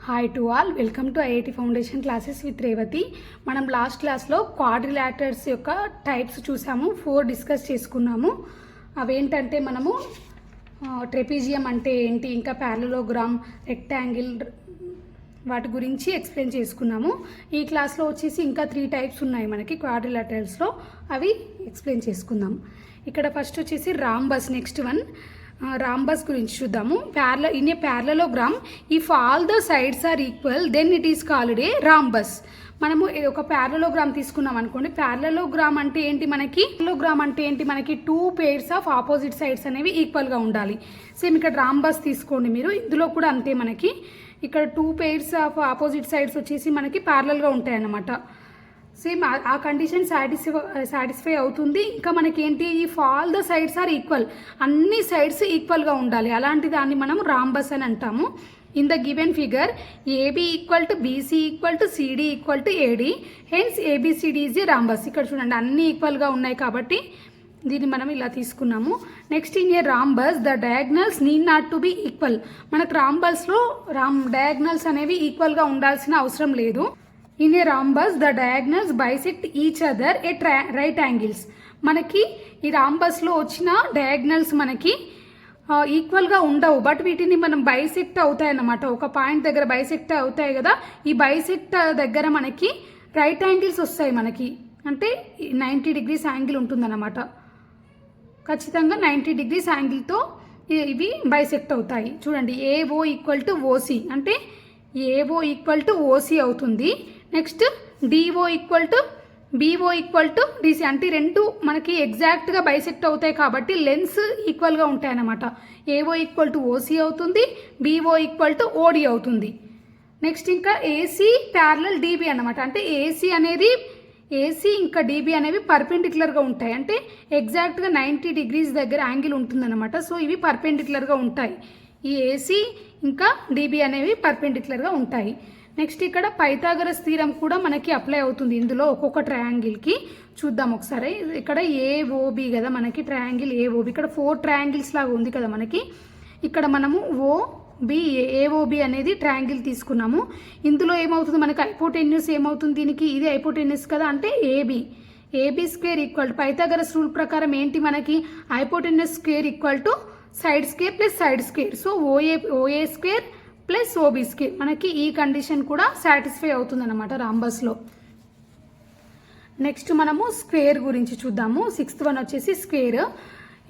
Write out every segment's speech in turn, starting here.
Hi to all, welcome to IIT foundation classes with Revathi. మనం last క్లాస్లో quadrilaterals యొక్క types చూసాము, 4 డిస్కస్ చేసుకున్నాము. అవేంటంటే మనము ట్రెపీజియం అంటే ఏంటి, ఇంకా ప్యారలలోగ్రామ్, రెక్టాంగిల్, వాటి గురించి ఎక్స్ప్లెయిన్ చేసుకున్నాము. ఈ క్లాస్లో వచ్చేసి ఇంకా 3 టైప్స్ ఉన్నాయి మనకి క్వాడ్రిలాటరల్స్లో, అవి ఎక్స్ప్లెయిన్ చేసుకుందాం. ఇక్కడ ఫస్ట్ వచ్చేసి రాంబస్, నెక్స్ట్ వన్ రాంబస్ గురించి చూద్దాము. In a parallelogram if all the sides are equal then it is called a rhombus. మనము ఒక ప్యారలలోగ్రామ్ తీసుకున్నాం అనుకోండి. ప్యారలలోగ్రామ్ అంటే ఏంటి మనకి 2 pairs ఆఫ్ ఆపోజిట్ సైడ్స్ అనేవి ఈక్వల్గా ఉండాలి. సేమ్ ఇక్కడ రాంబస్ తీసుకోండి మీరు, ఇందులో కూడా అంతే. మనకి ఇక్కడ 2 pairs ఆఫ్ ఆపోజిట్ సైడ్స్ వచ్చేసి మనకి ప్యారలల్గా ఉంటాయి అన్నమాట. సేమ్ ఆ కండిషన్ సాటిస్ఫై అవుతుంది. ఇంకా మనకేంటి, if all the sides are equal, అన్ని సైడ్స్ ఈక్వల్గా ఉండాలి, అలాంటి దాన్ని మనం రాంబస్ అని అంటాము. In the given figure AB equal to BC equal to CD equal to AD, hence ABCD is a rhombus. ఇక్కడ చూడండి అన్ని ఈక్వల్గా ఉన్నాయి కాబట్టి దీన్ని మనం ఇలా తీసుకున్నాము. Next in a rhombus the diagonals need not to be equal. మనకు రాంబస్లో డయాగ్నల్స్ అనేవి ఈక్వల్గా ఉండాల్సిన అవసరం లేదు. In a rhombus the diagonals bisect each other at right angles. మనకి ఈ రాంబస్లో వచ్చిన డయాగ్నల్స్ మనకి ఈక్వల్గా ఉండవు, బట్ వీటిని మనం బైసెక్ట్ అవుతాయి అన్నమాట. ఒక పాయింట్ దగ్గర బైసెక్ట్ అవుతాయి కదా, ఈ బైసెక్ట్ దగ్గర మనకి రైట్ యాంగిల్స్ వస్తాయి మనకి, అంటే 90 degrees యాంగిల్ ఉంటుందన్నమాట. ఖచ్చితంగా 90 degrees యాంగిల్తో ఇవి బైసెక్ట్ అవుతాయి. చూడండి ఏఓ ఈక్వల్ టు ఓసి అంటే ఏఓ ఈక్వల్ టు ఓసి అవుతుంది. Next DO equal to BO equal to DC, అంటే రెండు మనకి ఎగ్జాక్ట్గా బైసెక్ట్ అవుతాయి కాబట్టి లెన్స్ ఈక్వల్గా ఉంటాయి అన్నమాట. ఏఓ ఈక్వల్ టు ఓసి అవుతుంది, బీఓ ఈక్వల్ టు ఓడి అవుతుంది. నెక్స్ట్ ఇంకా ఏసీ ప్యారలల్ డిబి అన్నమాట. అంటే ఏసీ ఇంకా డిబి అనేవి పర్పెండిక్యులర్గా ఉంటాయి, అంటే ఎగ్జాక్ట్గా 90 degrees దగ్గర యాంగిల్ ఉంటుందన్నమాట. సో ఇవి పర్పెండిక్యులర్గా ఉంటాయి. ఈ ఏసీ ఇంకా డిబి అనేవి పర్పెండిక్యులర్గా ఉంటాయి. నెక్స్ట్ ఇక్కడ పైథాగరస్ థీరం కూడా మనకి అప్లై అవుతుంది ఇందులో ఒక్కొక్క ట్రయాంగిల్కి. చూద్దాం ఒకసారి. ఇక్కడ ఏఓబి కదా మనకి ట్రయాంగిల్ ఏఓబి, ఇక్కడ 4 triangles లాగా ఉంది కదా మనకి. ఇక్కడ మనము ఏఓబి అనేది ట్రయాంగిల్ తీసుకున్నాము. ఇందులో ఏమవుతుంది మనకి హైపోటెన్యూస్ ఏమవుతుంది దీనికి, ఇది హైపోటెన్యూస్ కదా, అంటే AB square equal to Pythagoras rule ప్రకారం ఏంటి మనకి hypotenuse square equal to side square plus side square. So OA square plus OB square, మనకి ఈ కండిషన్ కూడా సాటిస్ఫై అవుతుంది అన్నమాట రాంబస్లో. నెక్స్ట్ మనము స్క్వేర్ గురించి చూద్దాము. 6th వన్ వచ్చేసి స్క్వేర్.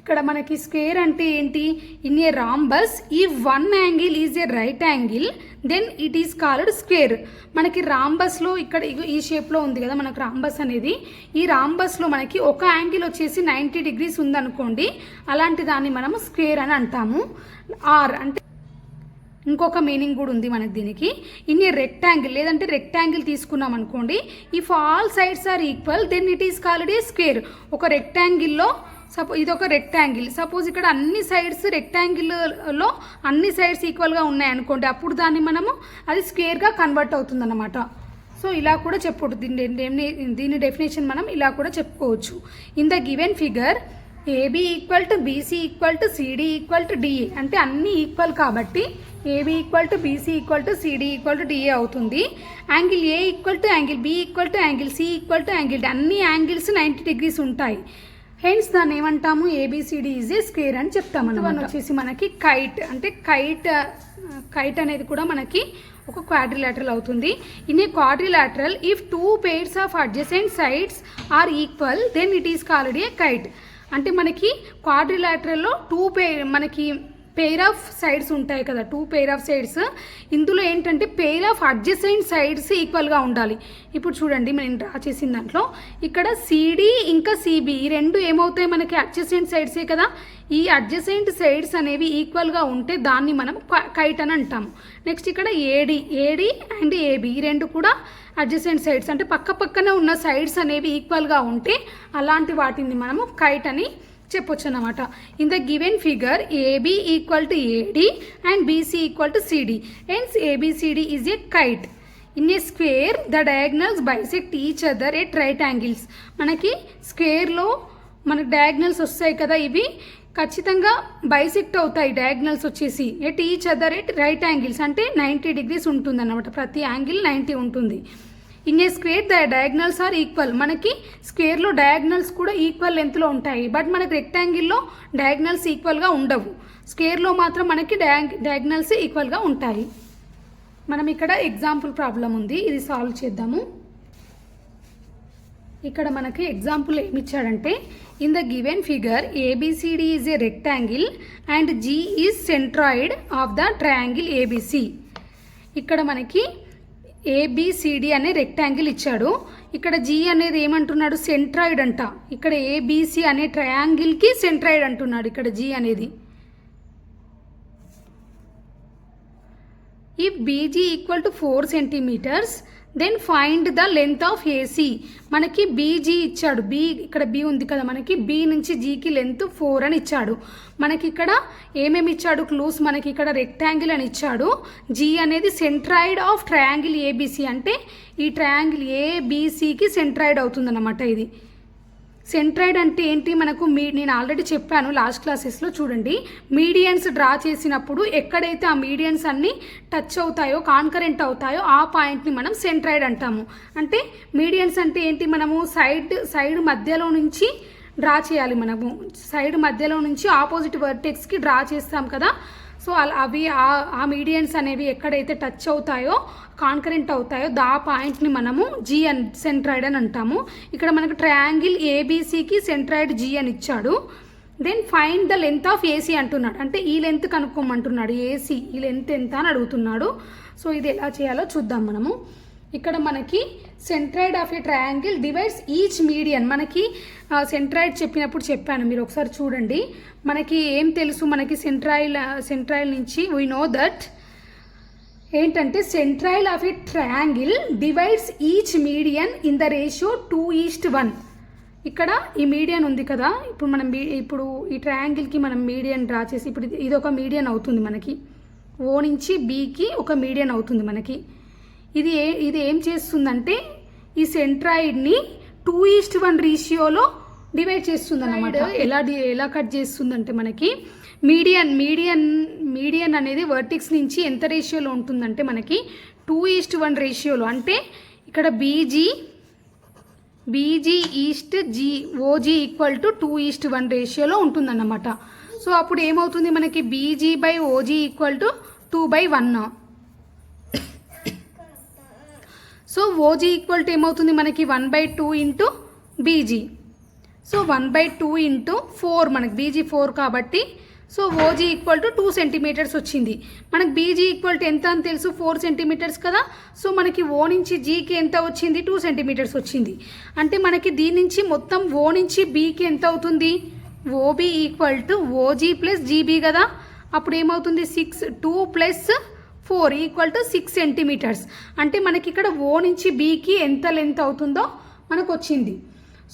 ఇక్కడ మనకి స్క్వేర్ అంటే ఏంటి, in a rhombus if one angle is a right angle then it is called square. మనకి రాంబస్లో ఇక్కడ ఈ షేప్లో ఉంది కదా మనకు రాంబస్ అనేది. ఈ రాంబస్లో మనకి ఒక యాంగిల్ వచ్చేసి 90 degrees ఉందనుకోండి, అలాంటి దాన్ని మనము స్క్వేర్ అని అంటాము. ఆర్ అంటే ఇంకొక మీనింగ్ కూడా ఉంది మనకి దీనికి. ఇన్ ఏ రెక్టాంగిల్, లేదంటే రెక్టాంగిల్ తీసుకున్నాం అనుకోండి, if all sides are equal then it is called a square. ఒక రెక్టాంగిల్లో ఇది ఒక రెక్టాంగిల్, సపోజ్ ఇక్కడ అన్ని సైడ్స్ రెక్టాంగిల్లో అన్ని సైడ్స్ ఈక్వల్గా ఉన్నాయనుకోండి, అప్పుడు దాన్ని మనము అది స్క్వేర్గా కన్వర్ట్ అవుతుంది అన్నమాట. సో ఇలా కూడా చెప్పొచ్చు, దీని డెఫినేషన్ మనం ఇలా కూడా చెప్పుకోవచ్చు. In the given figure AB equal to BC equal to CD equal to DA, అంటే అన్ని ఈక్వల్ కాబట్టి AB equal to BC equal to CD equal to DA అవుతుంది. Angle A equal to angle B equal to angle C equal to angle D, అన్ని angles 90 degrees ఉంటాయి. Hence దాన్ని ఏమంటాము, A B C D is a square అని చెప్తామన్నమాట. వచ్చేసి మనకి kite, అంటే kite అనేది కూడా మనకి ఒక క్వాడ్రిలాటరల్ అవుతుంది. In a quadrilateral if 2 pairs of adjacent sides are equal then it is called a kite. అంటే మనకి క్వాడ్రిలాటరల్లో మనకి పెయిర్ ఆఫ్ సైడ్స్ ఉంటాయి కదా, 2 pair ఆఫ్ సైడ్స్. ఇందులో ఏంటంటే పెయిర్ ఆఫ్ అడ్జసెంట్ సైడ్స్ ఈక్వల్గా ఉండాలి. ఇప్పుడు చూడండి నేను డ్రా చేసిన దాంట్లో ఇక్కడ సిడి ఇంకా సిబి ఈ రెండు ఏమవుతాయి మనకి అడ్జసెంట్ సైడ్సే కదా. ఈ అడ్జసెంట్ సైడ్స్ అనేవి ఈక్వల్గా ఉంటే దాన్ని మనం కైట్ అని అంటాము. నెక్స్ట్ ఇక్కడ ఏడి అండ్ ఏబి ఈ రెండు కూడా అడ్జసెంట్ సైడ్స్, అంటే పక్కనే ఉన్న సైడ్స్ అనేవి ఈక్వల్గా ఉంటే అలాంటి వాటిని మనము కైట్ అని చెప్పొచ్చు అన్నమాట. In the given figure AB equal to AD and BC equal to CD, hence ABCD is a kite. In a square the diagonals bisect each other at right angles. మనకి స్క్వేర్లో మనకి డయాగ్నల్స్ వస్తాయి కదా, ఇవి ఖచ్చితంగా బైసెక్ట్ అవుతాయి diagonals వచ్చేసి at each other at right angles, అంటే 90 degrees ఉంటుంది అన్నమాట. ప్రతి యాంగిల్ 90 ఉంటుంది. In a square the diagonals are equal. మనకి స్క్వేర్లో డయాగ్నల్స్ కూడా ఈక్వల్ లెంత్లో ఉంటాయి, బట్ మనకి రెక్టాంగిల్లో డయాగ్నల్స్ ఈక్వల్గా ఉండవు. స్క్వేర్లో మాత్రం మనకి డయాగ్నల్స్ ఈక్వల్గా ఉంటాయి. మనం ఇక్కడ ఎగ్జాంపుల్ ప్రాబ్లం ఉంది, ఇది సాల్వ్ చేద్దాము. ఇక్కడ మనకి ఎగ్జాంపుల్ ఏమి ఇచ్చాడంటే, in the given figure ABCD is a rectangle and G is centroid of the triangle ABC. ఇక్కడ మనకి ఏబిసిడి అనే రెక్టాంగిల్ ఇచ్చాడు. ఇక్కడ జీ అనేది ఏమంటున్నాడు, సెంట్రాయిడ్ అంట. ఇక్కడ ఏబిసి అనే ట్రయాంగిల్కి సెంట్రాయిడ్ అంటున్నాడు ఇక్కడ జీ అనేది. If BG equal to 4 centimeters then find the length of AC. మనకి బీజీ ఇచ్చాడు, బి ఇక్కడ బి ఉంది కదా, మనకి బి నుంచి జీకి లెంత్ 4 అని ఇచ్చాడు. మనకి ఇక్కడ ఏమేమి ఇచ్చాడు క్లూస్, మనకి ఇక్కడ రెక్టాంగిల్ అని ఇచ్చాడు. జీ అనేది సెంట్రాయిడ్ ఆఫ్ ట్రయాంగిల్ ఏబిసి, అంటే ఈ ట్రయాంగిల్ ఏబిసికి సెంట్రాయిడ్ అవుతుందన్నమాట. ఇది సెంట్రాయిడ్ అంటే ఏంటి మనకు, నేను ఆల్రెడీ చెప్పాను లాస్ట్ క్లాసెస్లో, చూడండి. మీడియన్స్ డ్రా చేసినప్పుడు ఎక్కడైతే ఆ మీడియన్స్ అన్నీ టచ్ అవుతాయో, కాన్కరెంట్ అవుతాయో, ఆ పాయింట్ని మనం సెంట్రాయిడ్ అంటాము. అంటే మీడియన్స్ అంటే ఏంటి, మనము సైడ్ మధ్యలో నుంచి డ్రా చేయాలి. మనము సైడ్ మధ్యలో నుంచి ఆపోజిట్ వర్టెక్స్కి డ్రా చేస్తాం కదా. సో అవి ఆ మీడియన్స్ అనేవి ఎక్కడైతే టచ్ అవుతాయో, కాన్కరెంట్ అవుతాయో, ఆ పాయింట్ని మనము జీ అని సెంట్రాయిడ్ అని అంటాము. ఇక్కడ మనకు ట్రయాంగిల్ ఏబిసికి సెంట్రాయిడ్ జీ అని ఇచ్చాడు. Then find the length of AC అంటున్నాడు, అంటే ఈ లెంత్ కనుక్కోమంటున్నాడు. ఏసీ ఈ లెంత్ ఎంత అని అడుగుతున్నాడు. సో ఇది ఎలా చేయాలో చూద్దాం మనము. ఇక్కడ మనకి centroid of a triangle divides each median. మనకి సెంట్రాయిడ్ చెప్పినప్పుడు చెప్పాను, మీరు ఒకసారి చూడండి. మనకి ఏం తెలుసు, మనకి సెంట్రాయిల్ నుంచి వీ నో దట్ ఏంటంటే, centroid of a triangle divides each median in the ratio 2:1. ఇక్కడ ఈ మీడియన్ ఉంది కదా, ఇప్పుడు మనం ఇప్పుడు ఈ ట్రయాంగిల్కి మనం మీడియన్ డ్రా చేసి, ఇప్పుడు ఇది ఒక మీడియన్ అవుతుంది మనకి. ఓ నుంచి బికి ఒక మీడియన్ అవుతుంది మనకి. ఇది ఏం చేస్తుందంటే, ఈ సెంట్రాయిడ్ని 2:1 రేషియోలో డివైడ్ చేస్తుంది అన్నమాట. ఎలా కట్ చేస్తుందంటే, మనకి మీడియన్ అనేది వర్టిక్స్ నుంచి ఎంత రేషియోలో ఉంటుందంటే, మనకి 2:1 రేషియోలో. అంటే ఇక్కడ BG is to OG equal to 2:1 రేషియోలో ఉంటుందన్నమాట. సో అప్పుడు ఏమవుతుంది మనకి, BG by OG equal to 2/1. So OG equal to ఏమవుతుంది మనకి, 1/2 ఇంటూ బీజీ. సో 1/2 ఇంటూ 4, మనకి బీజీ 4 కాబట్టి, so OG equal to 2 centimeters వచ్చింది. మనకి బీజీ ఈక్వల్ టు ఎంత అని తెలుసు, 4 centimeters కదా. సో మనకి ఓ నుంచి జీకి ఎంత వచ్చింది, 2 centimeters వచ్చింది. అంటే మనకి దీని నుంచి మొత్తం ఓ నుంచి బీకి ఎంత అవుతుంది, OB equal to OG plus GB కదా. అప్పుడు ఏమవుతుంది, 2 + 4 ఈక్వల్ టు 6 centimeters. అంటే మనకి ఇక్కడ ఓ నుంచి బీకి ఎంత లెంత్ అవుతుందో మనకు వచ్చింది.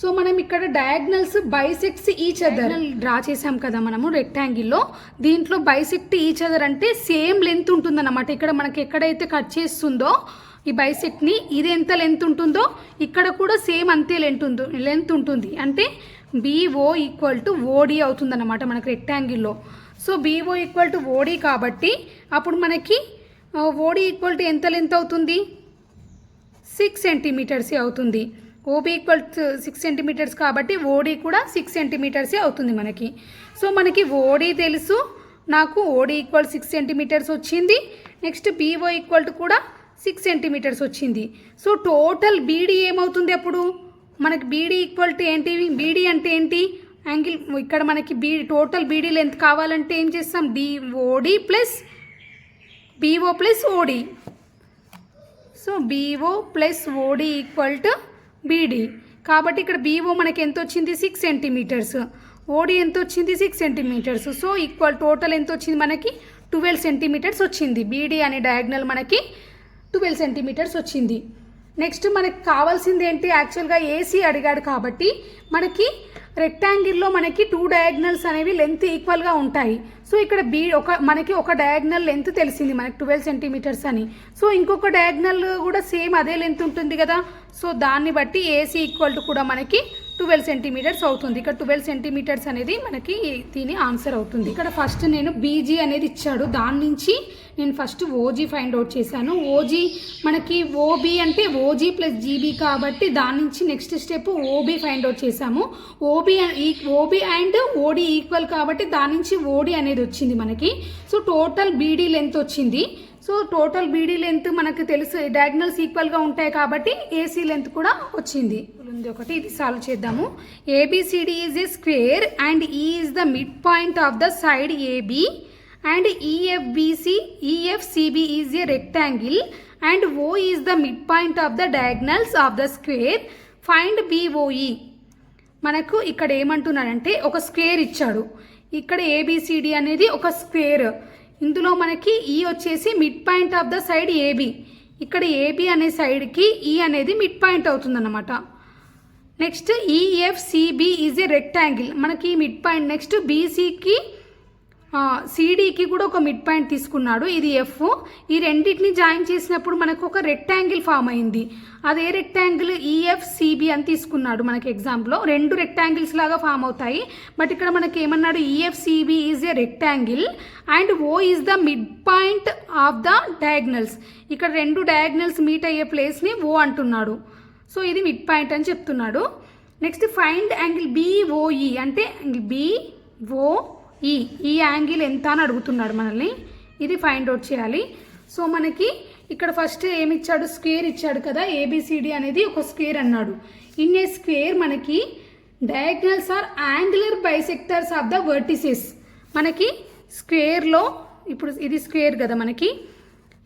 సో మనం ఇక్కడ diagonals bisects each other draw చేసాం కదా మనము రెక్టాంగిల్లో. దీంట్లో బైసెక్ట్ ఈచ్ అదర్ అంటే సేమ్ లెంత్ ఉంటుందన్నమాట. ఇక్కడ మనకి ఎక్కడైతే కట్ చేస్తుందో ఈ బైసెక్ట్ని, ఇది ఎంత లెంత్ ఉంటుందో ఇక్కడ కూడా సేమ్ అంతే లెంత్ ఉంటుంది. అంటే బీఓ ఈక్వల్ టు ఓడి అవుతుందన్నమాట మనకి రెక్టాంగిల్లో. So BO equal to OD కాబట్టి అప్పుడు మనకి ఓడి ఈక్వల్ టు ఎంత లెంత్ అవుతుంది, 6 centimeters అవుతుంది. ఓబీ ఈక్వల్ టు 6 centimeters కాబట్టి ఓడి కూడా 6 centimeters అవుతుంది మనకి. సో మనకి ఓడి తెలుసు, నాకు ఓడి ఈక్వల్ 6 centimeters వచ్చింది. నెక్స్ట్ బీఓ ఈక్వల్ టు కూడా 6 centimeters వచ్చింది. సో టోటల్ బీడీ ఏమవుతుంది అప్పుడు మనకి, బీడీ ఈక్వల్ టు ఏంటి, బీడీ అంటే ఏంటి యాంగిల్. ఇక్కడ మనకి టోటల్ బీడీ లెంత్ కావాలంటే ఏం చేస్తాం, DOD plus BO plus OD. So BO plus OD equal to BD. కాబట్టి ఇక్కడ బీఓ మనకి ఎంత వచ్చింది, 6 centimeters. ఓడి ఎంత వచ్చింది, 6 centimeters. సో ఈక్వల్ టోటల్ ఎంత వచ్చింది మనకి, 12 centimeters వచ్చింది. బీడీ అనే డయాగ్నల్ మనకి 12 centimeters వచ్చింది. నెక్స్ట్ మనకి కావాల్సింది ఏంటి, యాక్చువల్గా ఏసీ అడిగాడు కాబట్టి మనకి రెక్టాంగిల్లో మనకి 2 డయాగ్నల్స్ అనేవి లెంత్ ఈక్వల్గా ఉంటాయి. సో ఇక్కడ మనకి ఒక డయాగ్నల్ లెంత్ తెలిసింది మనకి 12 centimeters అని. సో ఇంకొక డయాగ్నల్ కూడా సేమ్ అదే లెంత్ ఉంటుంది కదా. సో దాన్ని బట్టి ఏసీ ఈక్వల్ టు కూడా మనకి 12 సెంటీమీటర్స్ అవుతుంది. ఇక్కడ 12 సెంటీమీటర్స్ అనేది మనకి దీని ఆన్సర్ అవుతుంది. ఇక్కడ ఫస్ట్ నేను బీజీ అనేది ఇచ్చాడు, దాని నుంచి నేను ఫస్ట్ ఓజీ ఫైండ్ అవుట్ చేశాను. ఓజీ మనకి ఓబీ అంటే ఓజీ ప్లస్ జీబీ కాబట్టి దాని నుంచి next step OB find out చేశాము. ఓబీ అండ్ ఓడి ఈక్వల్ కాబట్టి దాని నుంచి ఓడి అనేది వచ్చింది మనకి. సో టోటల్ బీడీ లెంత్ వచ్చింది. సో టోటల్ బీడీ లెంత్ మనకు తెలుసు, డయాగ్నల్స్ ఈక్వల్గా ఉంటాయి కాబట్టి ఏసీ లెంత్ కూడా వచ్చింది. ఒకటి ఇది సాల్వ్ చేద్దాము. ABCD is a square and E is the mid point of the side AB and EFCB is a rectangle and O is the mid point of the diagonals of the square. Find BOE. మనకు ఇక్కడ ఏమంటున్నాడంటే ఒక square ఇచ్చాడు. ఇక్కడ A B C D అనేది ఒక square. ఇందులో మనకి ఈ వచ్చేసి mid point of the side AB. ఇక్కడ ఏబి అనే సైడ్కి ఈ అనేది మిడ్ పాయింట్ అవుతుందన్నమాట. Next EFCB is a rectangle. మనకి మిడ్ పాయింట్. నెక్స్ట్ బీసీకి సిడికి కూడా ఒక మిడ్ పాయింట్ తీసుకున్నాడు, ఇది ఎఫ్. ఈ రెండింటిని జాయిన్ చేసినప్పుడు మనకు ఒక రెక్టాంగిల్ ఫామ్ అయింది. అదే రెక్టాంగిల్ EFCB అని తీసుకున్నాడు. మనకి ఎగ్జాంపుల్లో రెండు రెక్టాంగిల్స్ లాగా ఫామ్ అవుతాయి. బట్ ఇక్కడ మనకి ఏమన్నాడు, EFCB is a rectangle and O is the mid point of the diagonals. ఇక్కడ రెండు డయాగ్నల్స్ మీట్ అయ్యే ప్లేస్ని O అంటున్నాడు. సో ఇది మిడ్ పాయింట్ అని చెప్తున్నాడు. నెక్స్ట్ ఫైండ్ యాంగిల్ BOE అంటే BOE, ఈ యాంగిల్ ఎంత అని అడుగుతున్నాడు మనల్ని. ఇది ఫైండ్ అవుట్ చేయాలి. సో మనకి ఇక్కడ ఫస్ట్ ఏమి ఇచ్చాడు, స్క్వేర్ ఇచ్చాడు కదా. ఏబిసిడి అనేది ఒక స్క్వేర్ అన్నాడు. ఇన్ ఏ స్క్వేర్ మనకి diagonals are angular bisectors of the vertices. మనకి స్క్వేర్లో ఇప్పుడు ఇది స్క్వేర్ కదా మనకి.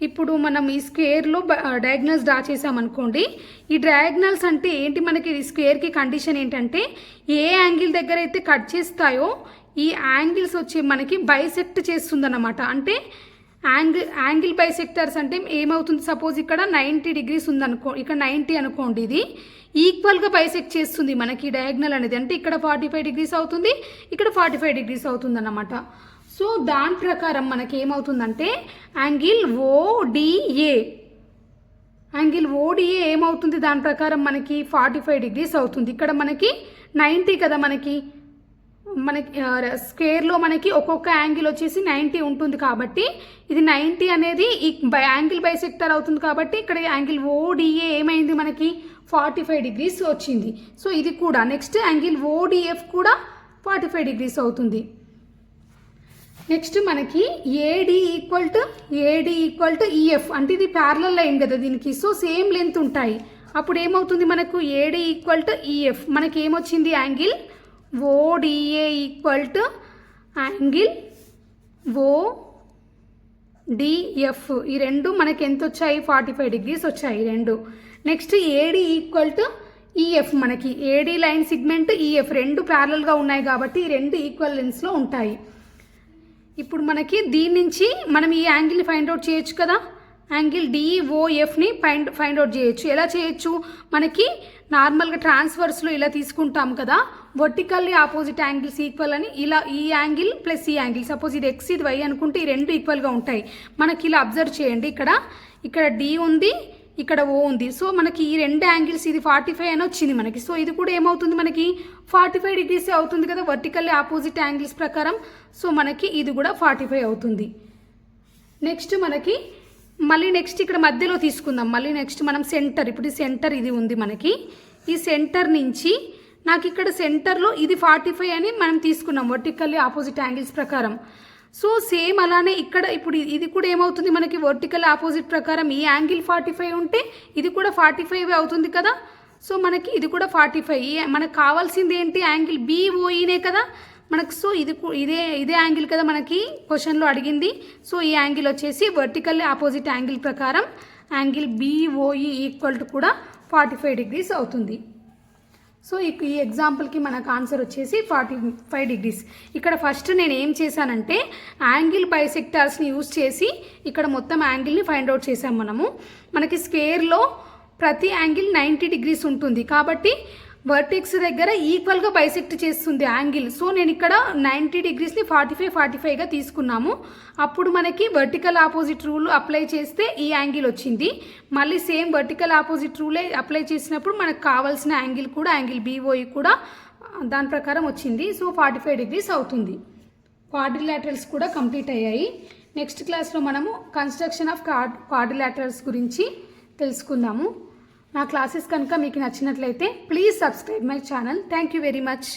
ఇప్పుడు మనం ఈ స్క్వేర్లో డయాగ్నల్స్ డ్రా చేసామనుకోండి. ఈ డయాగ్నల్స్ అంటే ఏంటి, మనకి ఈ స్క్వేర్కి కండిషన్ ఏంటంటే ఏ యాంగిల్ దగ్గర అయితే కట్ చేస్తాయో ఈ యాంగిల్స్ వచ్చి మనకి బైసెక్ట్ చేస్తుందన్నమాట. అంటే యాంగిల్ బైసెక్టర్స్ అంటే ఏమవుతుంది, సపోజ్ ఇక్కడ 90 డిగ్రీస్ ఉందనుకో, ఇక్కడ 90 అనుకోండి, ఇది ఈక్వల్గా బైసెక్ట్ చేస్తుంది మనకి డయాగ్నల్ అనేది. అంటే ఇక్కడ 45 డిగ్రీస్ అవుతుంది, ఇక్కడ 45 డిగ్రీస్ అవుతుంది అన్నమాట. సో దాని ప్రకారం మనకి ఏమవుతుందంటే యాంగిల్ ODA ఏమవుతుంది, దాని ప్రకారం మనకి 45 డిగ్రీస్ అవుతుంది. ఇక్కడ మనకి 90 కదా, మనకి స్క్వేర్లో మనకి ఒక్కొక్క యాంగిల్ వచ్చేసి 90 ఉంటుంది కాబట్టి ఇది 90 అనేది ఈ యాంగిల్ బైసెక్టర్ అవుతుంది కాబట్టి ఇక్కడ యాంగిల్ ODA ఏమైంది మనకి 45 డిగ్రీస్ వచ్చింది. సో ఇది కూడా నెక్స్ట్ యాంగిల్ ODF కూడా 45 డిగ్రీస్ అవుతుంది. నెక్స్ట్ మనకి AD ఈక్వల్ టు EF అంటే ఇది ప్యారలల్ లైన్ కదా దీనికి. సో సేమ్ లెంత్ ఉంటాయి. అప్పుడు ఏమవుతుంది మనకు AD ఈక్వల్ టు EF. మనకి ఏమొచ్చింది, angle ODA equal to angle ODF. ఈ రెండు మనకి ఎంత వచ్చాయి, 45 డిగ్రీస్ వచ్చాయి రెండు. Next AD equal to EF. మనకి AD లైన్ సిగ్మెంట్ EF రెండు ప్యారలల్గా ఉన్నాయి కాబట్టి ఈ రెండు ఈక్వల్ లెన్స్లో ఉంటాయి. ఇప్పుడు మనకి దీని నుంచి మనం ఈ యాంగిల్ని ఫైండ్ అవుట్ చేయొచ్చు కదా. యాంగిల్ DOFని ఫైండ్ అవుట్ చేయొచ్చు. ఎలా చేయొచ్చు, మనకి నార్మల్గా ట్రాన్స్ఫర్స్లో ఇలా తీసుకుంటాం కదా, వర్టికల్లీ ఆపోజిట్ యాంగిల్స్ ఈక్వల్ అని. ఇలా ఈ యాంగిల్ ప్లస్ ఈ యాంగిల్, సపోజ్ ఇది X ఇది Y అనుకుంటే ఈ రెండు ఈక్వల్గా ఉంటాయి. మనకి ఇలా అబ్జర్వ్ చేయండి, ఇక్కడ D ఉంది, ఇక్కడ O ఉంది. సో మనకి ఈ రెండు యాంగిల్స్ ఇది 45 అని వచ్చింది మనకి. సో ఇది కూడా ఏమవుతుంది, మనకి 45 డిగ్రీస్ అవుతుంది కదా వర్టికల్లీ ఆపోజిట్ యాంగిల్స్ ప్రకారం. సో మనకి ఇది కూడా 45 అవుతుంది. నెక్స్ట్ మనకి మళ్ళీ నెక్స్ట్ ఇక్కడ మధ్యలో తీసుకుందాం. మళ్ళీ నెక్స్ట్ మనం సెంటర్, ఇప్పుడు ఈ సెంటర్ ఇది ఉంది మనకి. ఈ సెంటర్ నుంచి నాకు ఇక్కడ సెంటర్లో ఇది 45 అని మనం తీసుకున్నాం వర్టికల్లీ ఆపోజిట్ యాంగిల్స్ ప్రకారం. సో సేమ్ అలానే ఇక్కడ ఇప్పుడు ఇది కూడా ఏమవుతుంది మనకి వర్టికల్ ఆపోజిట్ ప్రకారం ఈ యాంగిల్ 45 ఉంటే ఇది కూడా 45 అవుతుంది కదా. సో మనకి ఇది కూడా 45. మనకు కావాల్సింది ఏంటి, యాంగిల్ BOEనే కదా మనకు. సో ఇదే యాంగిల్ కదా మనకి క్వశ్చన్లో అడిగింది. సో ఈ యాంగిల్ వచ్చేసి వర్టికల్లీ ఆపోజిట్ యాంగిల్ ప్రకారం యాంగిల్ BOE ఈక్వల్ టు కూడా 45 డిగ్రీస్ అవుతుంది. సో ఈ ఎగ్జాంపుల్కి మనకు ఆన్సర్ వచ్చేసి 45 డిగ్రీస్. ఇక్కడ ఫస్ట్ నేను ఏం చేశానంటే యాంగిల్ బైసెక్టార్స్ని యూజ్ చేసి ఇక్కడ మొత్తం యాంగిల్ని ఫైండ్ అవుట్ చేసాం మనము. మనకి స్క్వేర్లో ప్రతి యాంగిల్ 90 డిగ్రీస్ ఉంటుంది కాబట్టి వర్టెక్స్ దగ్గర ఈక్వల్గా బైసెక్ట్ చేస్తుంది యాంగిల్. సో నేను ఇక్కడ 90 డిగ్రీస్ని 45గా తీసుకున్నాము. అప్పుడు మనకి వర్టికల్ ఆపోజిట్ రూల్ అప్లై చేస్తే ఈ యాంగిల్ వచ్చింది. మళ్ళీ సేమ్ వర్టికల్ ఆపోజిట్ రూలే అప్లై చేసినప్పుడు మనకు కావాల్సిన యాంగిల్ కూడా యాంగిల్ BOE కూడా దాని ప్రకారం వచ్చింది. సో 45 డిగ్రీస్ అవుతుంది. క్వాడ్రిలాటరల్స్ కూడా కంప్లీట్ అయ్యాయి. నెక్స్ట్ క్లాస్లో మనము కన్స్ట్రక్షన్ ఆఫ్ క్వాడ్రిలాటరల్స్ గురించి తెలుసుకుందాము. నా క్లాసెస్ కనుక మీకు నచ్చినట్లయితే please subscribe my channel. Thank you very much.